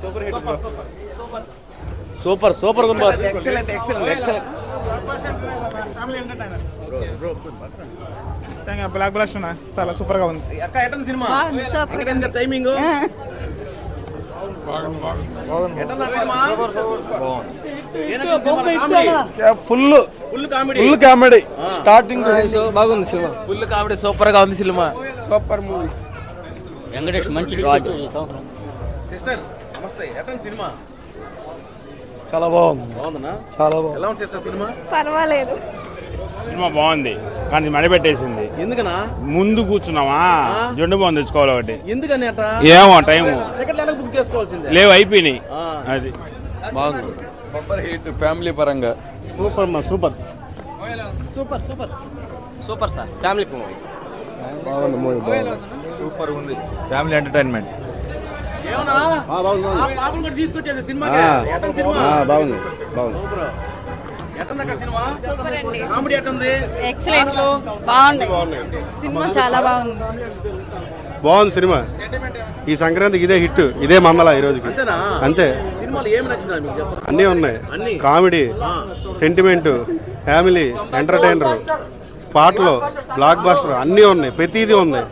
Super hit bro. Super super ఉంది boss. Excellent excellent excellent blockbuster చాలా super గా ఉంది. అక్క ఎట్లా సినిమా? వెంకటేష్ గారి టైమింగ్ ఫుల్ కామెడీ స్టార్టింగ్ బాగుంది సినిమా. ఫుల్ కామెడీ సూపర్ గా ఉంది సినిమా. Super movie. వెంకటేష్ మంచి సిస్టర్ నమస్తే. ఎట్లా సినిమా? చాలా బాగుంది. బాగుందన్నా? చాలా బాగుంది. ఎలా ఉంది సిస్టర్ సినిమా? పర్వాలేదు. సినిమా బాగుంది కానీ మడి పెట్టేసింది. ఎందుకనా? ముందు కూర్చున్నావా జొండు బాగుంది తెచ్చుకోవాలి ఒకటి. ఎందుకని అట్లా? ఏమో టైము టికెట్ ఎలా బుక్ చేసుకోవాల్సిందే. లేవు అయిపోయినాయి. అది బాగుంది. సూపర్ హిట్ ఫ్యామిలీ పరంగా. సూపర్ మా super super super super sir. Family movie బాగుంది. మూవీ బాగుంది. సూపర్ ఉంది. ఫ్యామిలీ ఎంటర్టైన్మెంట్ ఏమన్నా పాపం కూడా తీసుకొచ్చేసి సినిమా బాగుంది. బాగుంది. ఎట్టుందక్క సినిమా? సూపర్ అండి. కామెడీ ఎట్టుంది? ఎక్సలెంట్. బాగుంది సినిమా, చాలా బాగుంది. బాగుంది సినిమా. ఈ సంక్రాంతికి ఇదే హిట్, ఇదే మందల ఈ రోజుకి. అంతేనా? అంతే. సినిమాలు ఏమి నచ్చిందా మీకు చెప్పండి? అన్నీ ఉన్నాయి. అన్నీ? కామెడీ, సెంటిమెంట్, ఫ్యామిలీ, ఎంటర్టైనర్, స్పాట్లో బ్లాక్ బస్టర్ అన్నీ ఉన్నాయి. ప్రతిదీ ఉంది.